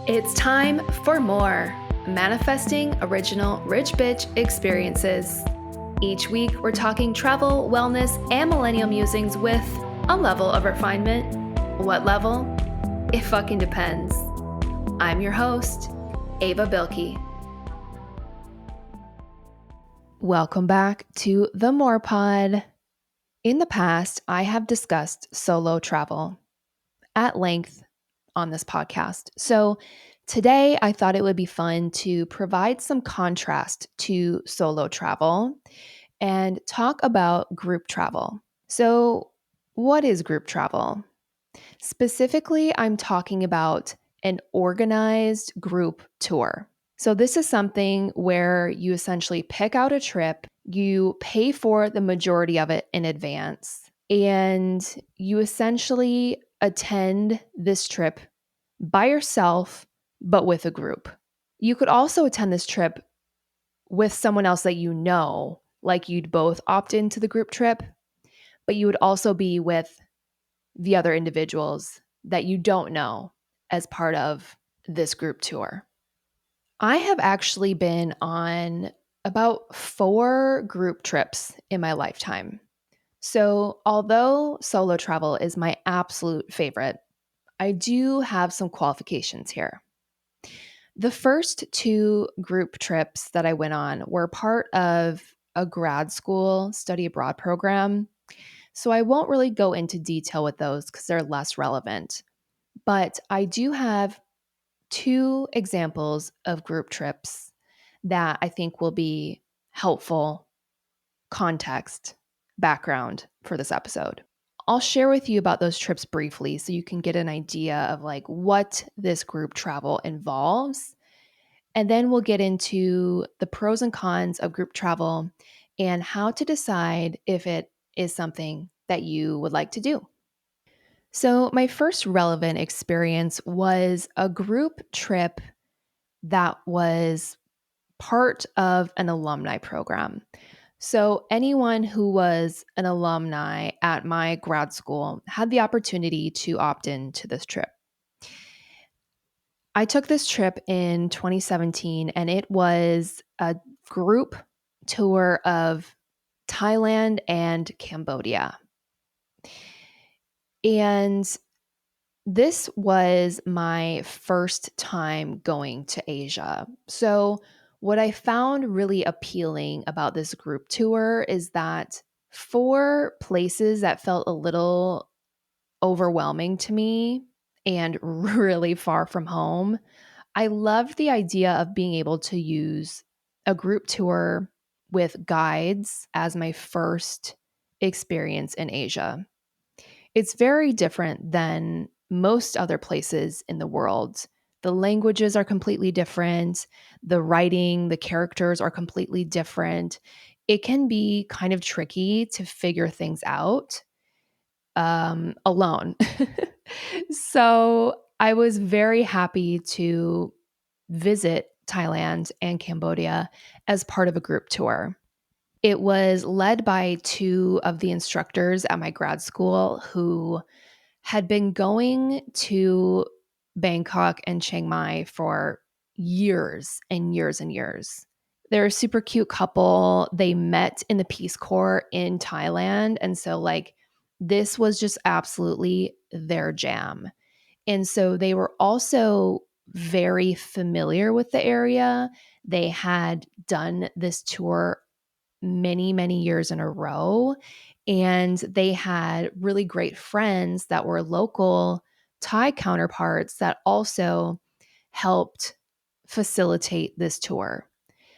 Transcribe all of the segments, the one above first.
It's time for more Manifesting Original Rich Bitch Experiences. Each week, we're talking travel, wellness, and millennial musings with a level of refinement. What level? It fucking depends. I'm your host, Ava Bilkey. Welcome back to the More Pod. In the past, I have discussed solo travel at length on this podcast. So today I thought it would be fun to provide some contrast to solo travel and talk about group travel. So, what is group travel? Specifically, I'm talking about an organized group tour. So, this is something where you essentially pick out a trip, you pay for the majority of it in advance, and you essentially attend this trip by yourself, but with a group. You could also attend this trip with someone else that you know, like you'd both opt into the group trip, but you would also be with the other individuals that you don't know as part of this group tour. I have actually been on about 4 group trips in my lifetime. So, although solo travel is my absolute favorite, I do have some qualifications here. The first 2 group trips that I went on were part of a grad school study abroad program. So I won't really go into detail with those because they're less relevant. But I do have 2 examples of group trips that I think will be helpful context, background for this episode. I'll share with you about those trips briefly so you can get an idea of like what this group travel involves. And then we'll get into the pros and cons of group travel and how to decide if it is something that you would like to do. So, my first relevant experience was a group trip that was part of an alumni program. So, anyone who was an alumni at my grad school had the opportunity to opt in to this trip. I took this trip in 2017 and it was a group tour of Thailand and Cambodia. And this was my first time going to Asia. So, what I found really appealing about this group tour is that for places that felt a little overwhelming to me and really far from home, I loved the idea of being able to use a group tour with guides as my first experience in Asia. It's very different than most other places in the world. The languages are completely different. The writing, the characters are completely different. It can be kind of tricky to figure things out alone. So I was very happy to visit Thailand and Cambodia as part of a group tour. It was led by 2 of the instructors at my grad school who had been going to Bangkok and Chiang Mai for years and years and years. They're a super cute couple. They met in the Peace Corps in Thailand. And so, like, this was just absolutely their jam. And so they were also very familiar with the area. They had done this tour many, many years in a row. And they had really great friends that were local Thai counterparts that also helped facilitate this tour.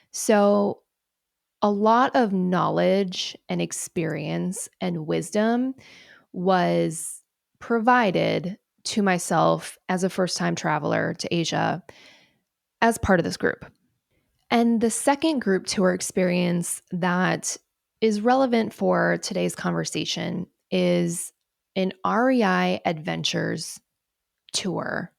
So, a lot of knowledge and experience and wisdom was provided to myself as a first time traveler to Asia as part of this group. And the second group tour experience that is relevant for today's conversation is an REI Adventures tour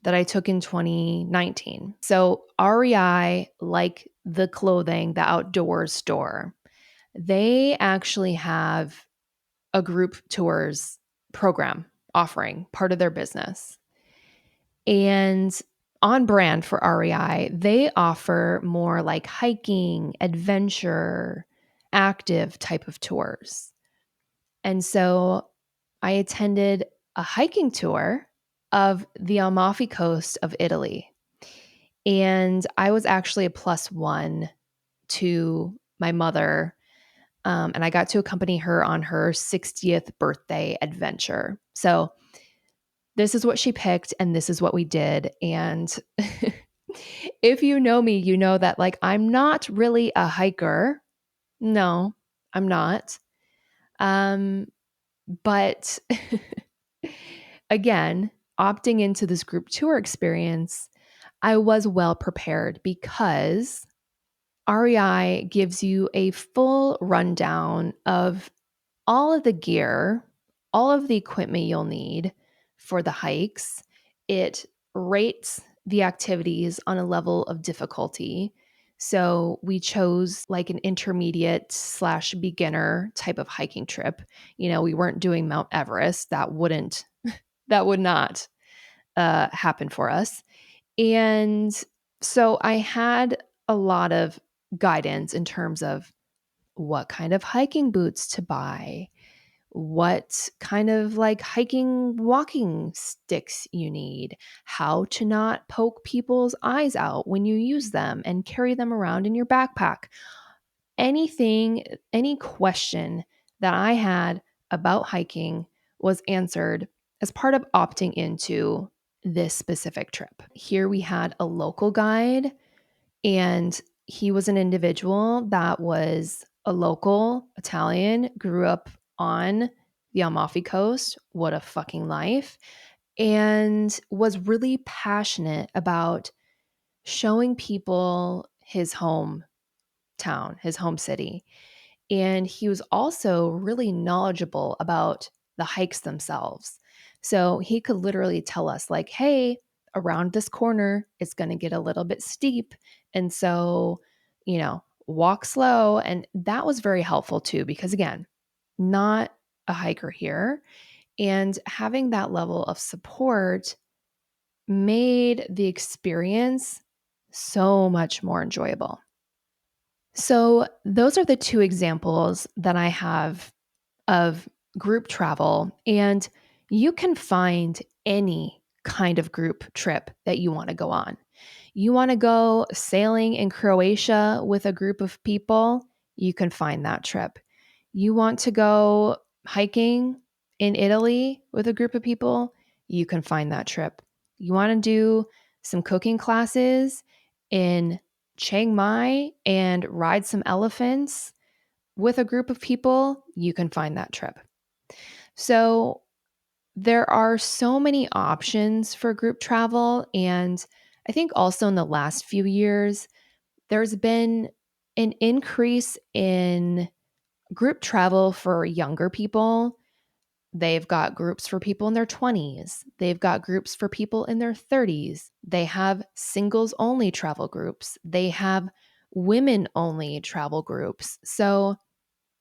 that I took in 2019. So, REI, like the clothing, the outdoors store, they actually have a group tours program offering, part of their business. And on brand for REI. They offer more like hiking, adventure, active type of tours. And so I attended a hiking tour of the Amalfi Coast of Italy. And I was actually a plus one to my mother. And I got to accompany her on her 60th birthday adventure. So this is what she picked, and this is what we did. And if you know me, you know that like I'm not really a hiker. No, I'm not. Um, but again, opting into this group tour experience, I was well prepared because REI gives you a full rundown of all of the gear, all of the equipment you'll need for the hikes. It rates the activities on a level of difficulty. So we chose like an intermediate slash beginner type of hiking trip. We weren't doing Mount Everest. That would not happen for us. And so I had a lot of guidance in terms of what kind of hiking boots to buy, what kind of like hiking walking sticks you need, how to not poke people's eyes out when you use them and carry them around in your backpack. Any question that I had about hiking was answered as part of opting into this specific trip. Here we had a local guide, and he was an individual that was a local Italian, grew up on the Amalfi Coast. What a fucking life. And was really passionate about showing people his hometown, his home city. And he was also really knowledgeable about the hikes themselves. So he could literally tell us, like, hey, around this corner, it's going to get a little bit steep. And so, walk slow. And that was very helpful too, because again, not a hiker here. And having that level of support made the experience so much more enjoyable. So, those are the two examples that I have of group travel. And you can find any kind of group trip that you want to go on. You want to go sailing in Croatia with a group of people, you can find that trip. You want to go hiking in Italy with a group of people, you can find that trip. You want to do some cooking classes in Chiang Mai and ride some elephants with a group of people, you can find that trip. So there are so many options for group travel. And I think also in the last few years, there's been an increase in group travel for younger people. They've got groups for people in their 20s. They've got groups for people in their 30s. They have singles only travel groups. They have women only travel groups. So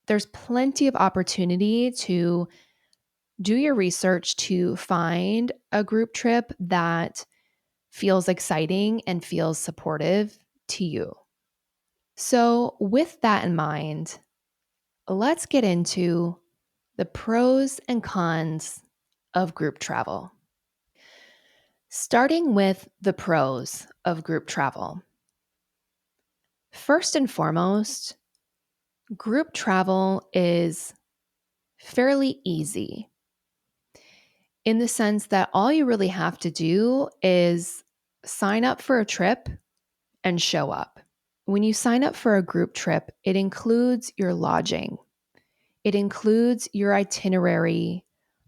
there's plenty of opportunity to do your research to find a group trip that feels exciting and feels supportive to you. So, with that in mind, let's get into the pros and cons of group travel. Starting with the pros of group travel. First and foremost, group travel is fairly easy in the sense that all you really have to do is sign up for a trip and show up. When you sign up for a group trip, it includes your lodging, it includes your itinerary,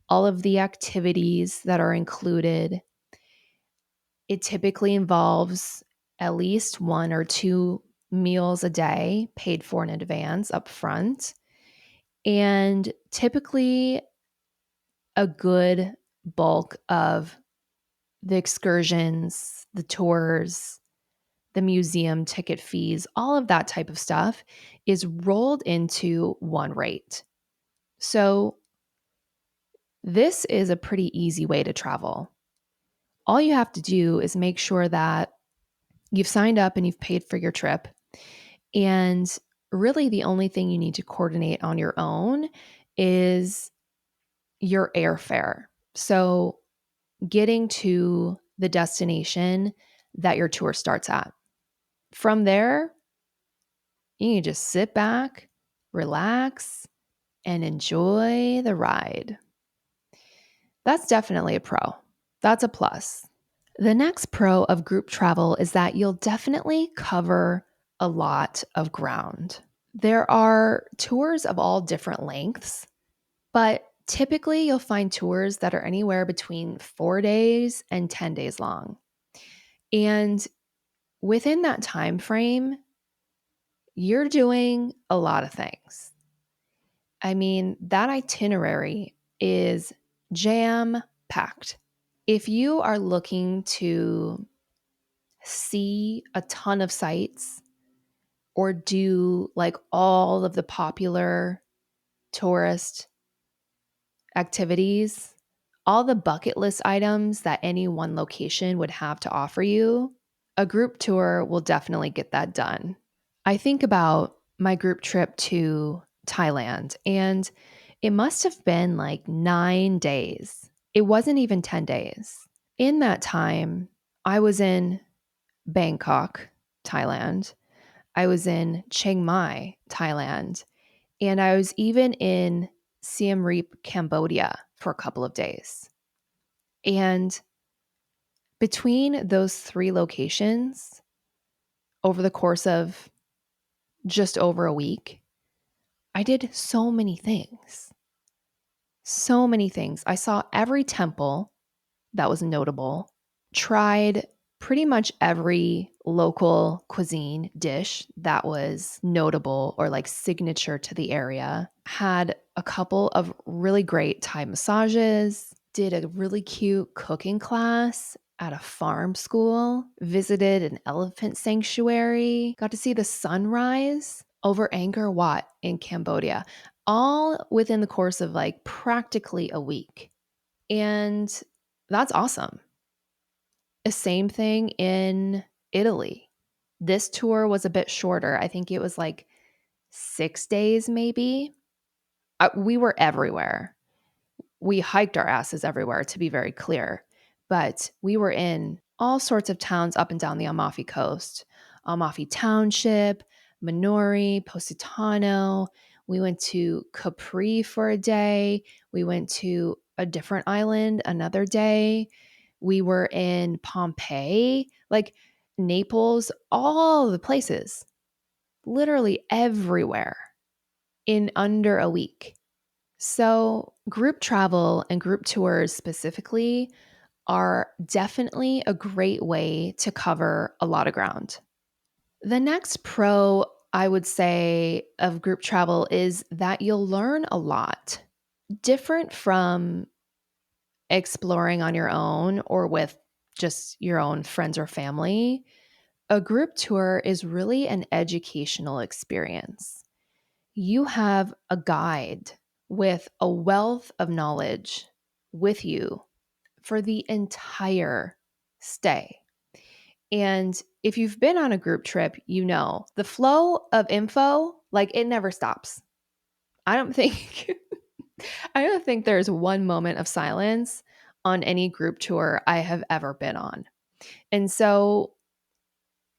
all of the activities that are included. It typically involves at least one or two meals a day paid for in advance up front. And typically, a good bulk of the excursions, the tours, the museum ticket fees, all of that type of stuff is rolled into one rate. So, this is a pretty easy way to travel. All you have to do is make sure that you've signed up and you've paid for your trip. And really, the only thing you need to coordinate on your own is your airfare. So, getting to the destination that your tour starts at. From there, you can just sit back, relax, and enjoy the ride. That's definitely a pro. That's a plus. The next pro of group travel is that you'll definitely cover a lot of ground. There are tours of all different lengths, but typically you'll find tours that are anywhere between 4 days and 10 days long. And within that time frame, you're doing a lot of things. I mean, that itinerary is jam packed. If you are looking to see a ton of sites or do like all of the popular tourist activities, all the bucket list items that any one location would have to offer you, a group tour will definitely get that done. I think about my group trip to Thailand, and it must have been like 9 days. It wasn't even 10 days. In that time, I was in Bangkok, Thailand. I was in Chiang Mai, Thailand. And I was even in Siem Reap, Cambodia for a couple of days. And between those three locations, over the course of just over a week, I did so many things. So many things. I saw every temple that was notable, tried pretty much every local cuisine dish that was notable or like signature to the area, had a couple of really great Thai massages, did a really cute cooking class at a farm school, visited an elephant sanctuary, got to see the sunrise over Angkor Wat in Cambodia, all within the course of like practically a week. And that's awesome. The same thing in Italy. This tour was a bit shorter. I think it was like 6 days, maybe. We were everywhere. We hiked our asses everywhere, to be very clear. But we were in all sorts of towns up and down the Amalfi Coast, Amalfi Township, Minori, Positano. We went to Capri for a day. We went to a different island another day. We were in Pompeii, like Naples, all the places, literally everywhere in under a week. So, group travel and group tours specifically are definitely a great way to cover a lot of ground. The next pro I would say of group travel is that you'll learn a lot. Different from exploring on your own or with just your own friends or family, a group tour is really an educational experience. You have a guide with a wealth of knowledge with you for the entire stay. And if you've been on a group trip, you know the flow of info, like it never stops. I don't think I don't think there's one moment of silence on any group tour I have ever been on. And so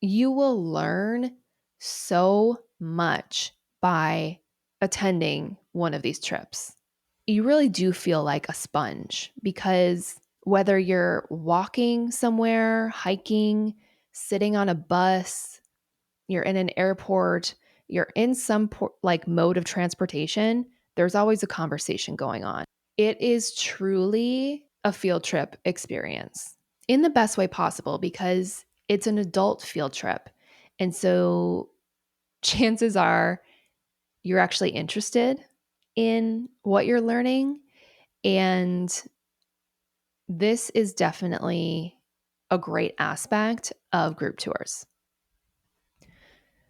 you will learn so much by attending one of these trips. You really do feel like a sponge because whether you're walking somewhere, hiking, sitting on a bus, you're in an airport, you're in some like mode of transportation, there's always a conversation going on. It is truly a field trip experience in the best way possible because it's an adult field trip. And so chances are you're actually interested in what you're learning. And this is definitely a great aspect of group tours.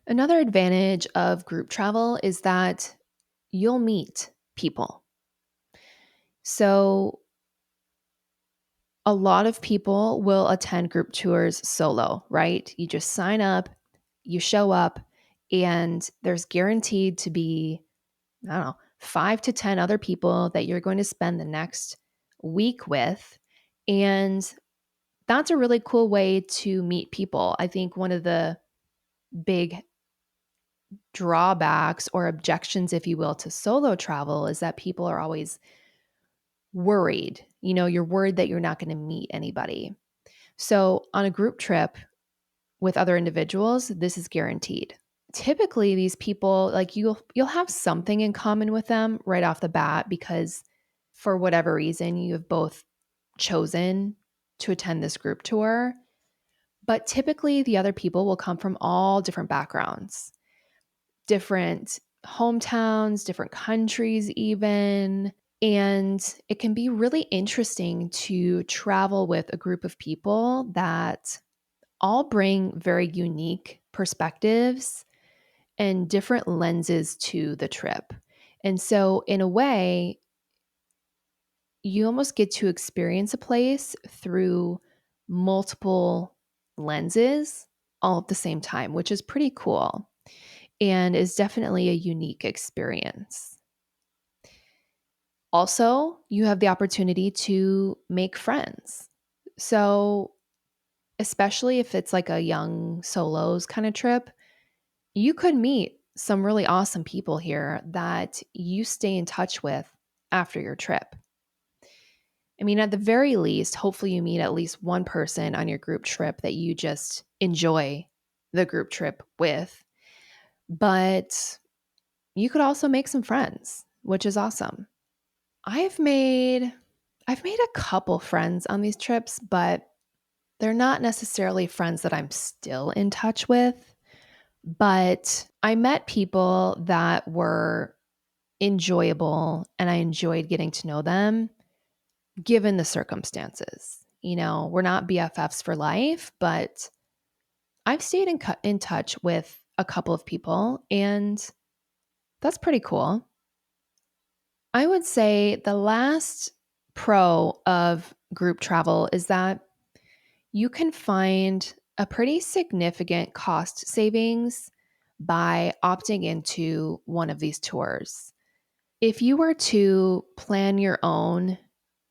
Another advantage of group travel is that you'll meet people. So A lot of people will attend group tours solo, right? You just sign up, you show up, and there's guaranteed to be, I don't know, 5 to 10 other people that you're going to spend the next week with. And that's a really cool way to meet people. I think one of the big drawbacks or objections, if you will, to solo travel is that people are always worried. You're worried that you're not going to meet anybody. So on a group trip with other individuals, this is guaranteed. Typically, these people, like, you'll have something in common with them right off the bat because for whatever reason you have both chosen to attend this group tour. But typically the other people will come from all different backgrounds, different hometowns, different countries even. And it can be really interesting to travel with a group of people that all bring very unique perspectives and different lenses to the trip. And so, in a way, you almost get to experience a place through multiple lenses all at the same time, which is pretty cool and is definitely a unique experience. Also, you have the opportunity to make friends. So, especially if it's like a young solos kind of trip, you could meet some really awesome people here that you stay in touch with after your trip. I mean, at the very least, hopefully you meet at least one person on your group trip that you just enjoy the group trip with. But you could also make some friends, which is awesome. I've made I've made a couple friends on these trips, but they're not necessarily friends that I'm still in touch with. But I met people that were enjoyable and I enjoyed getting to know them given the circumstances. We're not BFFs for life, but I've stayed in touch with a couple of people, and that's pretty cool. I would say the last pro of group travel is that you can find a pretty significant cost savings by opting into one of these tours. If you were to plan your own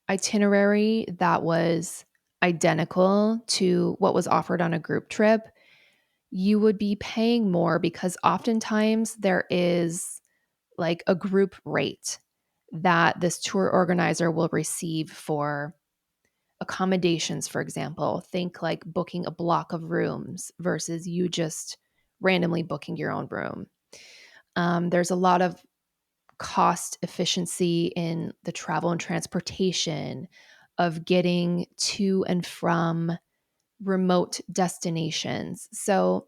itinerary that was identical to what was offered on a group trip, you would be paying more because oftentimes there is like a group rate that this tour organizer will receive for accommodations, for example. Think like booking a block of rooms versus you just randomly booking your own room. There's a lot of cost efficiency in the travel and transportation of getting to and from remote destinations. So,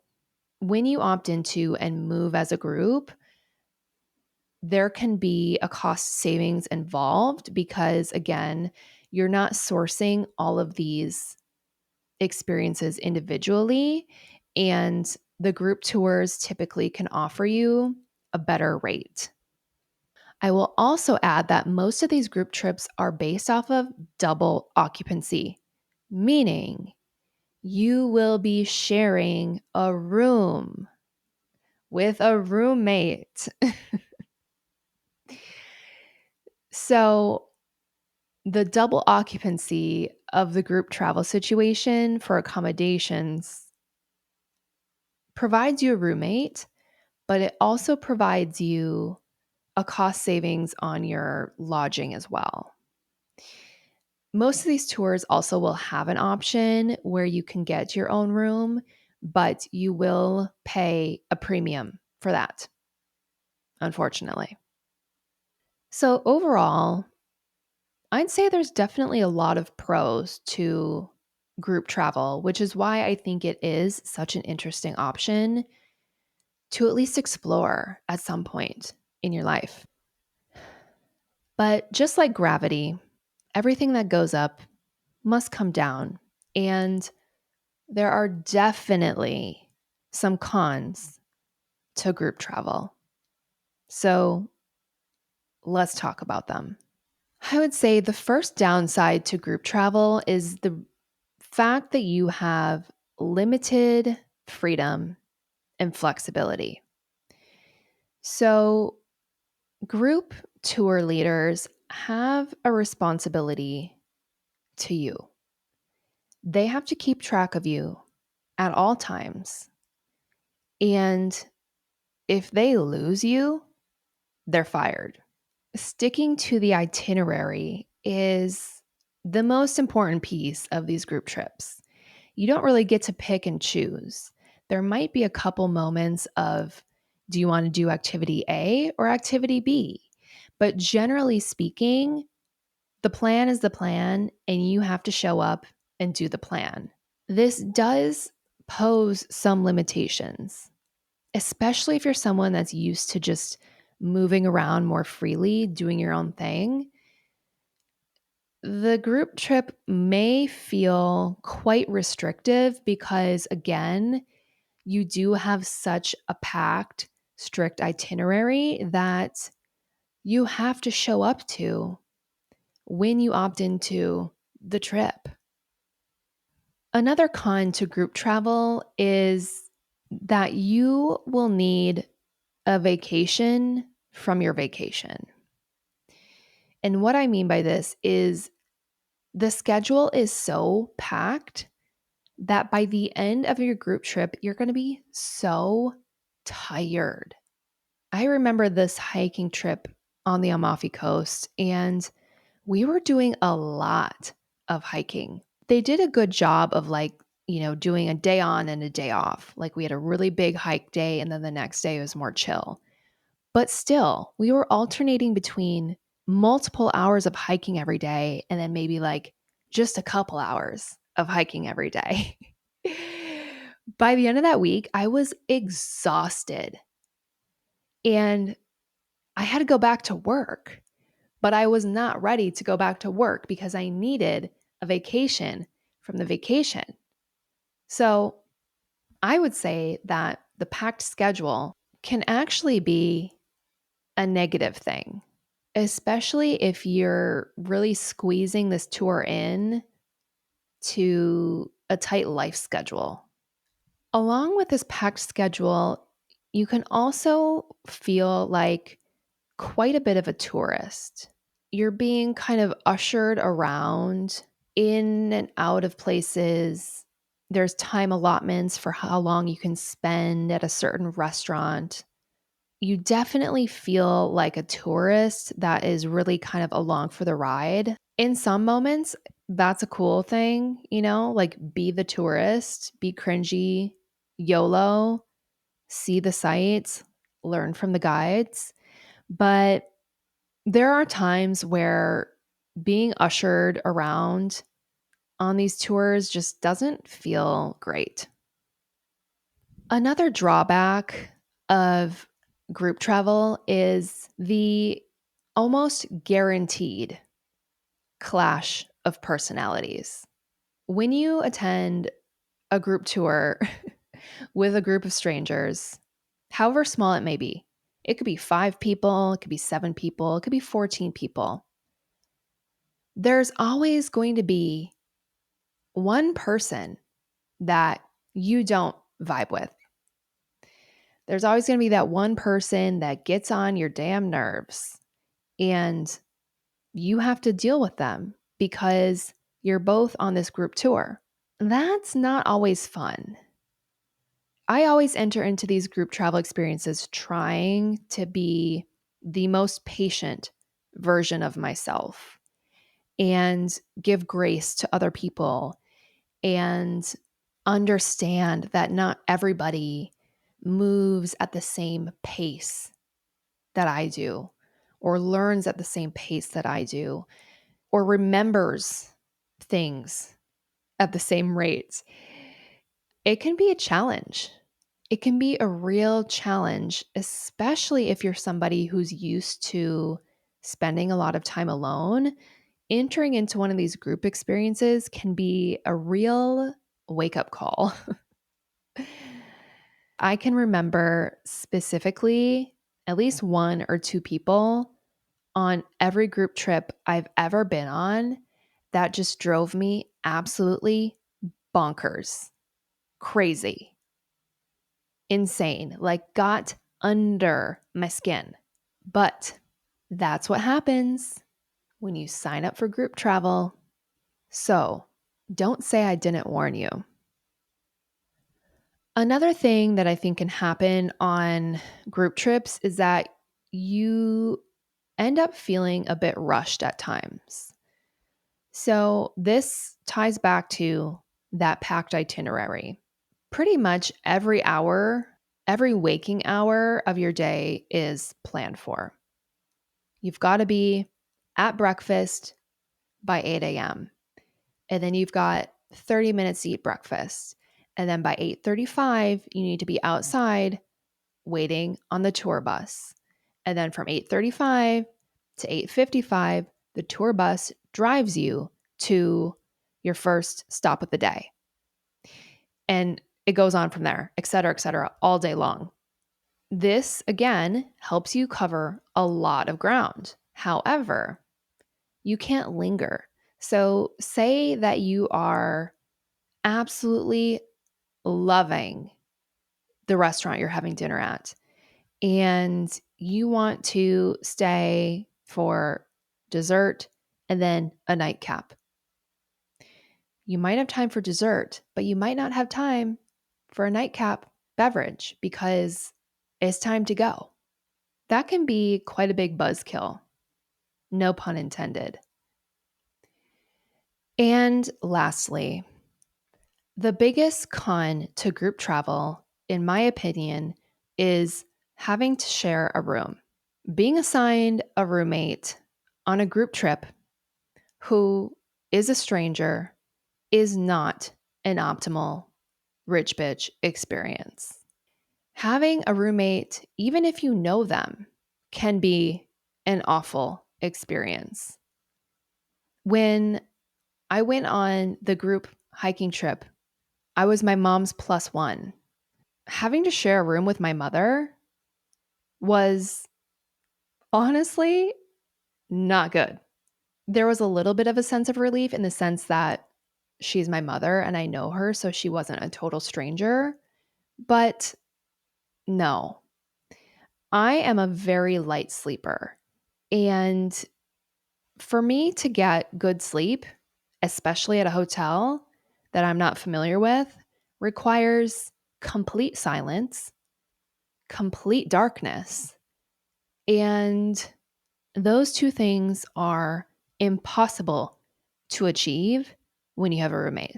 when you opt into and move as a group, there can be a cost savings involved because, again, you're not sourcing all of these experiences individually. And the group tours typically can offer you a better rate. I will also add that most of these group trips are based off of double occupancy, meaning you will be sharing a room with a roommate. So, the double occupancy of the group travel situation for accommodations provides you a roommate, but it also provides you a cost savings on your lodging as well. Most of these tours also will have an option where you can get your own room, but you will pay a premium for that, unfortunately. So, overall, I'd say there's definitely a lot of pros to group travel, which is why I think it is such an interesting option to at least explore at some point in your life. But just like gravity, everything that goes up must come down. And there are definitely some cons to group travel. So let's talk about them. I would say the first downside to group travel is the fact that you have limited freedom and flexibility. So, group tour leaders have a responsibility to you. They have to keep track of you at all times. And if they lose you, they're fired. Sticking to the itinerary is the most important piece of these group trips. You don't really get to pick and choose. There might be a couple moments of, do you want to do activity A or activity B? But generally speaking, the plan is the plan, and you have to show up and do the plan. This does pose some limitations, especially if you're someone that's used to just moving around more freely, doing your own thing. The group trip may feel quite restrictive because, again, you do have such a packed, strict itinerary that you have to show up to when you opt into the trip. Another con to group travel is that you will need a vacation from your vacation. And what I mean by this is the schedule is so packed that by the end of your group trip, you're going to be so tired. I remember this hiking trip on the Amalfi Coast, and we were doing a lot of hiking. They did a good job of doing a day on and a day off. Like we had a really big hike day, and then the next day was more chill. But still, we were alternating between multiple hours of hiking every day and then maybe like just a couple hours of hiking every day. By the end of that week, I was exhausted and I had to go back to work, but I was not ready to go back to work because I needed a vacation from the vacation. So I would say that the packed schedule can actually be a negative thing, especially if you're really squeezing this tour in to a tight life schedule. Along with this packed schedule, you can also feel like quite a bit of a tourist. You're being kind of ushered around in and out of places. There's time allotments for how long you can spend at a certain restaurant. You definitely feel like a tourist that is really kind of along for the ride. In some moments, that's a cool thing, like be the tourist, be cringy, YOLO, see the sights, learn from the guides. But there are times where being ushered around on these tours just doesn't feel great. Another drawback of group travel is the almost guaranteed clash of personalities. When you attend a group tour with a group of strangers, however small it may be, it could be 5 people, it could be 7 people, it could be 14 people. There's always going to be one person that you don't vibe with. There's always going to be that one person that gets on your damn nerves, and you have to deal with them because you're both on this group tour. That's not always fun. I always enter into these group travel experiences trying to be the most patient version of myself and give grace to other people and understand that not everybody moves at the same pace that I do, or learns at the same pace that I do, or remembers things at the same rate. It can be a challenge. It can be a real challenge, especially if you're somebody who's used to spending a lot of time alone. Entering into one of these group experiences can be a real wake up call. I can remember specifically at least one or two people on every group trip I've ever been on that just drove me absolutely bonkers, crazy, insane, like got under my skin. But that's what happens when you sign up for group travel. So don't say I didn't warn you. Another thing that I think can happen on group trips is that you end up feeling a bit rushed at times. So this ties back to that packed itinerary. Pretty much every hour, every waking hour of your day is planned for. You've got to be at breakfast by 8 a.m. And then you've got 30 minutes to eat breakfast. And then by 8:35, you need to be outside waiting on the tour bus. And then from 8:35 to 8:55, the tour bus drives you to your first stop of the day. And it goes on from there, et cetera, all day long. This, again, helps you cover a lot of ground. However, you can't linger. So, say that you are absolutely loving the restaurant you're having dinner at, and you want to stay for dessert and then a nightcap. You might have time for dessert, but you might not have time for a nightcap beverage because it's time to go. That can be quite a big buzzkill. No pun intended. And lastly, the biggest con to group travel, in my opinion, is having to share a room. Being assigned a roommate on a group trip who is a stranger is not an optimal rich bitch experience. Having a roommate, even if you know them, can be an awful experience. When I went on the group hiking trip, I was my mom's plus one. Having to share a room with my mother was honestly not good. There was a little bit of a sense of relief in the sense that she's my mother and I know her, so she wasn't a total stranger. But no, I am a very light sleeper. And for me to get good sleep, especially at a hotel that I'm not familiar with, requires complete silence, complete darkness. And those two things are impossible to achieve when you have a roommate.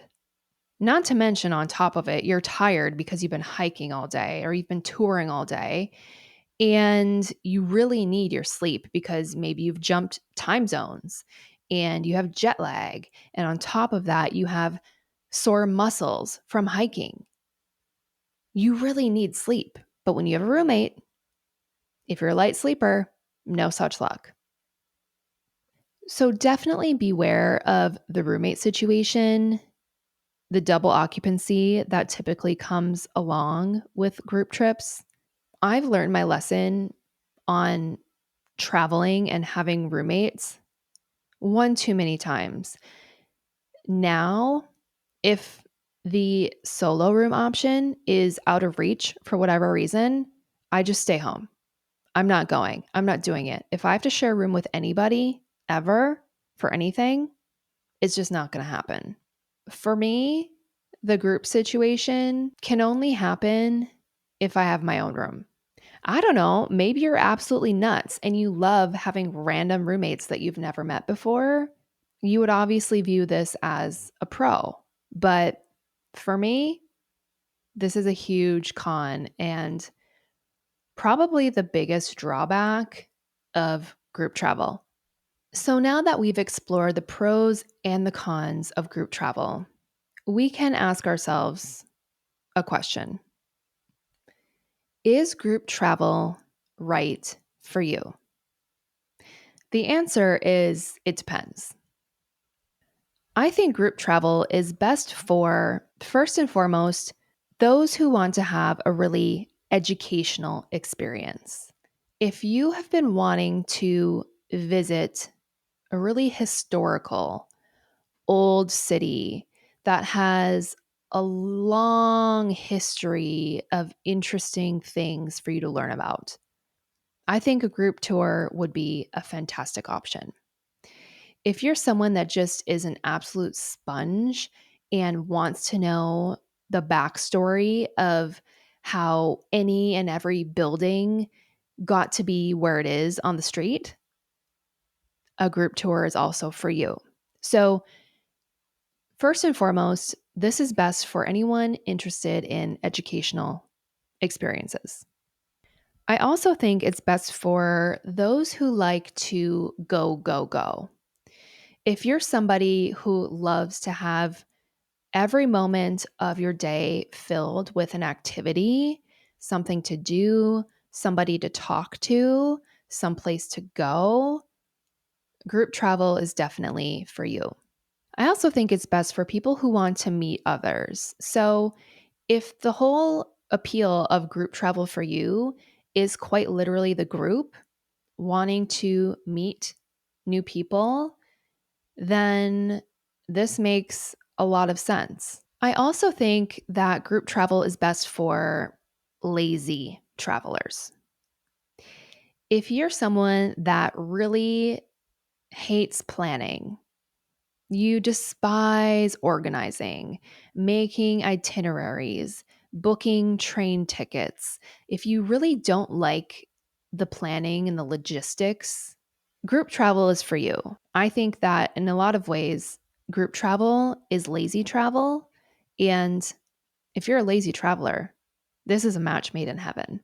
Not to mention, on top of it, you're tired because you've been hiking all day or you've been touring all day, and you really need your sleep because maybe you've jumped time zones and you have jet lag. And on top of that, you have sore muscles from hiking. You really need sleep. But when you have a roommate, if you're a light sleeper, no such luck. So definitely beware of the roommate situation, the double occupancy that typically comes along with group trips. I've learned my lesson on traveling and having roommates one too many times. Now, if the solo room option is out of reach for whatever reason, I just stay home. I'm not going. I'm not doing it. If I have to share a room with anybody ever for anything, it's just not going to happen. For me, the group situation can only happen if I have my own room. I don't know, maybe you're absolutely nuts and you love having random roommates that you've never met before. You would obviously view this as a pro. But for me, this is a huge con and probably the biggest drawback of group travel. So now that we've explored the pros and the cons of group travel, we can ask ourselves a question. Is group travel right for you? The answer is it depends. I think group travel is best for, first and foremost, those who want to have a really educational experience. If you have been wanting to visit a really historical old city that has a long history of interesting things for you to learn about, I think a group tour would be a fantastic option. If you're someone that just is an absolute sponge and wants to know the backstory of how any and every building got to be where it is on the street, a group tour is also for you. So, first and foremost, this is best for anyone interested in educational experiences. I also think it's best for those who like to go, go, go. If you're somebody who loves to have every moment of your day filled with an activity, something to do, somebody to talk to, someplace to go, group travel is definitely for you. I also think it's best for people who want to meet others. So, if the whole appeal of group travel for you is quite literally the group wanting to meet new people, then this makes a lot of sense. I also think that group travel is best for lazy travelers. If you're someone that really hates planning, you despise organizing, making itineraries, booking train tickets. If you really don't like the planning and the logistics, group travel is for you. I think that in a lot of ways, group travel is lazy travel. And if you're a lazy traveler, this is a match made in heaven.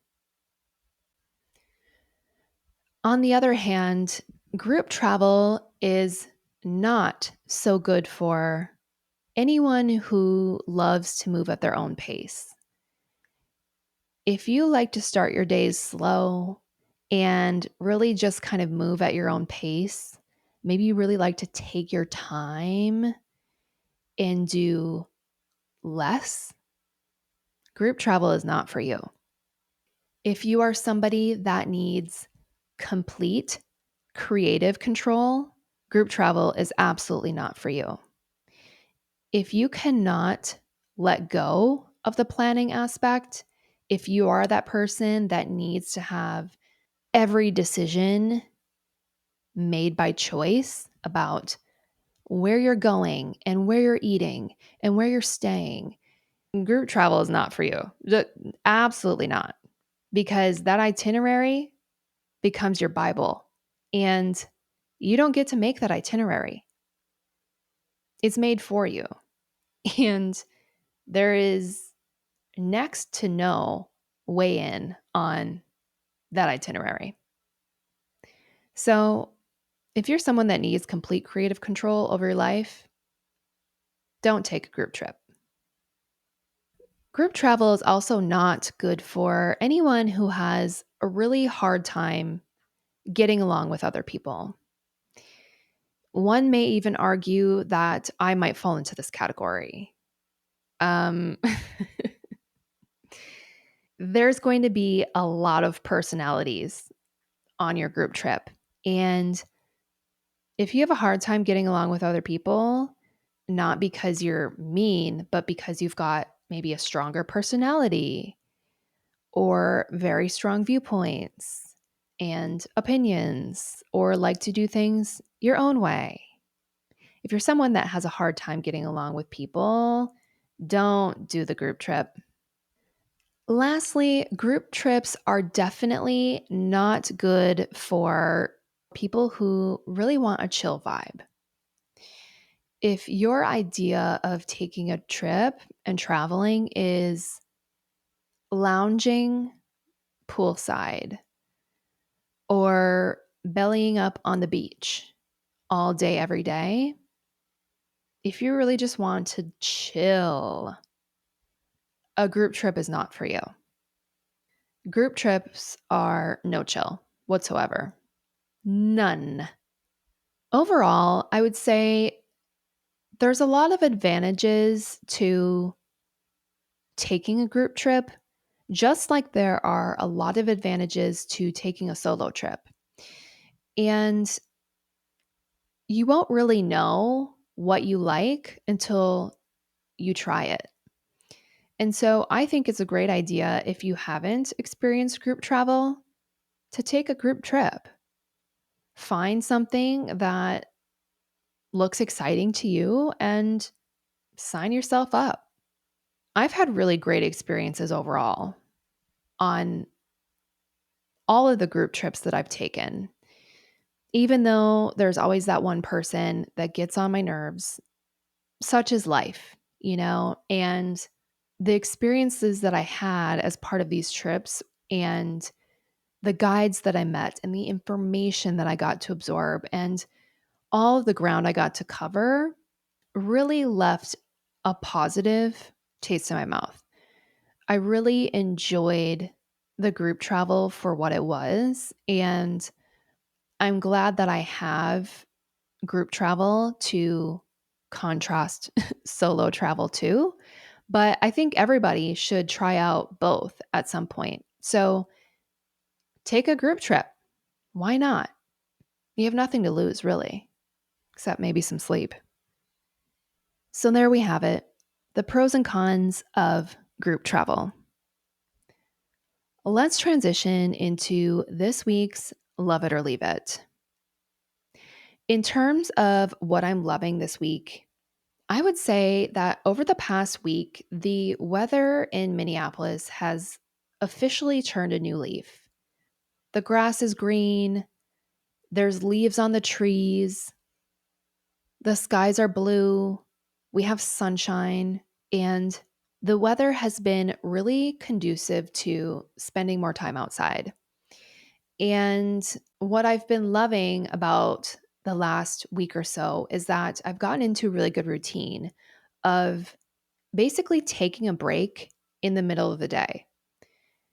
On the other hand, group travel is not so good for anyone who loves to move at their own pace. If you like to start your days slow and really just kind of move at your own pace, maybe you really like to take your time and do less, group travel is not for you. If you are somebody that needs complete creative control, group travel is absolutely not for you. If you cannot let go of the planning aspect, if you are that person that needs to have every decision made by choice about where you're going and where you're eating and where you're staying, group travel is not for you. Absolutely not. Because that itinerary becomes your Bible and you don't get to make that itinerary. It's made for you. And there is next to no weigh in on that itinerary. So, if you're someone that needs complete creative control over your life, don't take a group trip. Group travel is also not good for anyone who has a really hard time getting along with other people. One may even argue that I might fall into this category. Um, there's going to be a lot of personalities on your group trip. And if you have a hard time getting along with other people, not because you're mean, but because you've got maybe a stronger personality or very strong viewpoints and opinions, or like to do things your own way. If you're someone that has a hard time getting along with people, don't do the group trip. Lastly, group trips are definitely not good for people who really want a chill vibe. If your idea of taking a trip and traveling is lounging poolside or bellying up on the beach all day, every day, if you really just want to chill, a group trip is not for you. Group trips are no chill whatsoever. None. Overall, I would say there's a lot of advantages to taking a group trip, just like there are a lot of advantages to taking a solo trip. And you won't really know what you like until you try it. And so I think it's a great idea if you haven't experienced group travel to take a group trip. Find something that looks exciting to you and sign yourself up. I've had really great experiences overall on all of the group trips that I've taken. Even though there's always that one person that gets on my nerves, such is life, and the experiences that I had as part of these trips and the guides that I met and the information that I got to absorb and all of the ground I got to cover really left a positive taste in my mouth. I really enjoyed the group travel for what it was. And I'm glad that I have group travel to contrast solo travel to. But I think everybody should try out both at some point. So take a group trip. Why not? You have nothing to lose, really, except maybe some sleep. So there we have it, the pros and cons of group travel. Let's transition into this week's Love It or Leave It. In terms of what I'm loving this week, I would say that over the past week, the weather in Minneapolis has officially turned a new leaf. The grass is green, there's leaves on the trees, the skies are blue, we have sunshine, and the weather has been really conducive to spending more time outside. And what I've been loving about the last week or so is that I've gotten into a really good routine of basically taking a break in the middle of the day.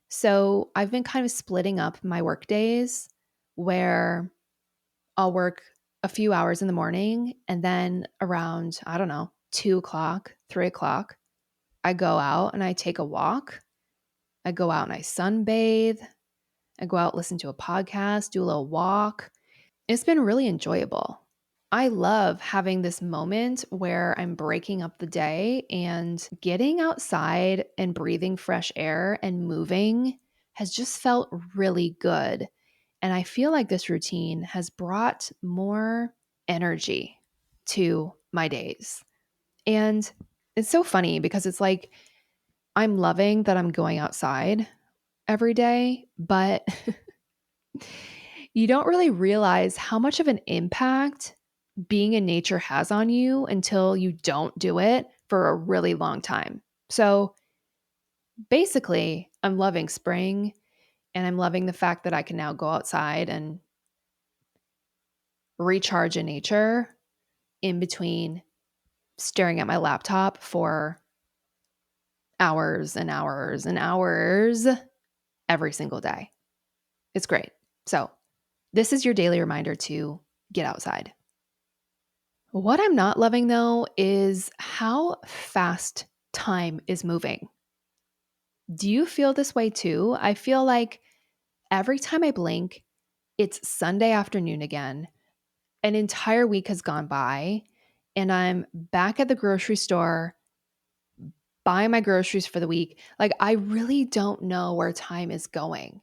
So I've been kind of splitting up my work days where I'll work a few hours in the morning and then around, I don't know, 2 o'clock, 3 o'clock, I go out and I take a walk. I go out and I sunbathe. I go out, listen to a podcast, do a little walk. It's been really enjoyable. I love having this moment where I'm breaking up the day and getting outside and breathing fresh air and moving has just felt really good. And I feel like this routine has brought more energy to my days. And it's so funny because it's like I'm loving that I'm going outside every day, but you don't really realize how much of an impact being in nature has on you until you don't do it for a really long time. So basically, I'm loving spring and I'm loving the fact that I can now go outside and recharge in nature in between staring at my laptop for hours and hours and hours every single day. It's great. So, this is your daily reminder to get outside. What I'm not loving though is how fast time is moving. Do you feel this way too? I feel like every time I blink, it's Sunday afternoon again. An entire week has gone by, and I'm back at the grocery store buying my groceries for the week. Like, I really don't know where time is going.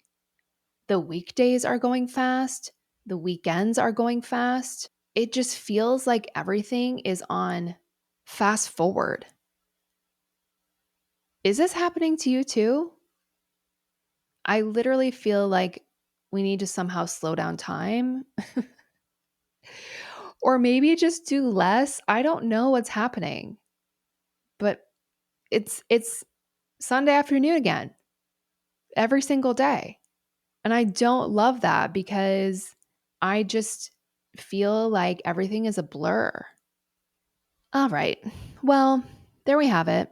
The weekdays are going fast, the weekends are going fast. It just feels like everything is on fast forward. Is this happening to you too? I literally feel like we need to somehow slow down time or maybe just do less. I don't know what's happening, but it's Sunday afternoon again every single day. And I don't love that because I just feel like everything is a blur. All right. Well, there we have it.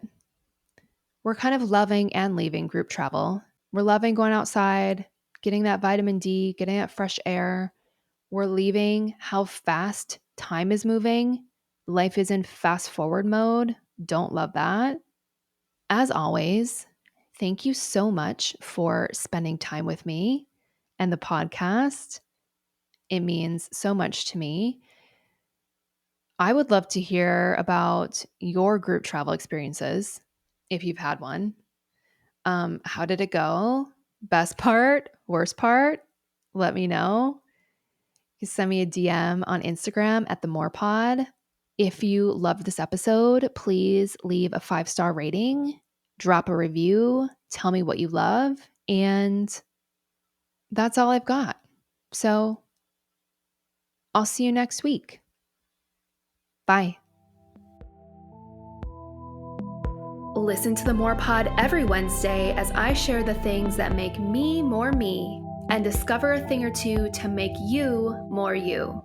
We're kind of loving and leaving group travel. We're loving going outside, getting that vitamin D, getting that fresh air. We're leaving how fast time is moving. Life is in fast forward mode. Don't love that. As always, thank you so much for spending time with me and the podcast. It means so much to me. I would love to hear about your group travel experiences if you've had one. How did it go? Best part, worst part? Let me know. You can send me a DM on Instagram at the Morepod. If you loved this episode, please leave a 5-star rating, drop a review, tell me what you love, and that's all I've got. So I'll see you next week. Bye. Listen to the Morepod every Wednesday as I share the things that make me more me and discover a thing or two to make you more you.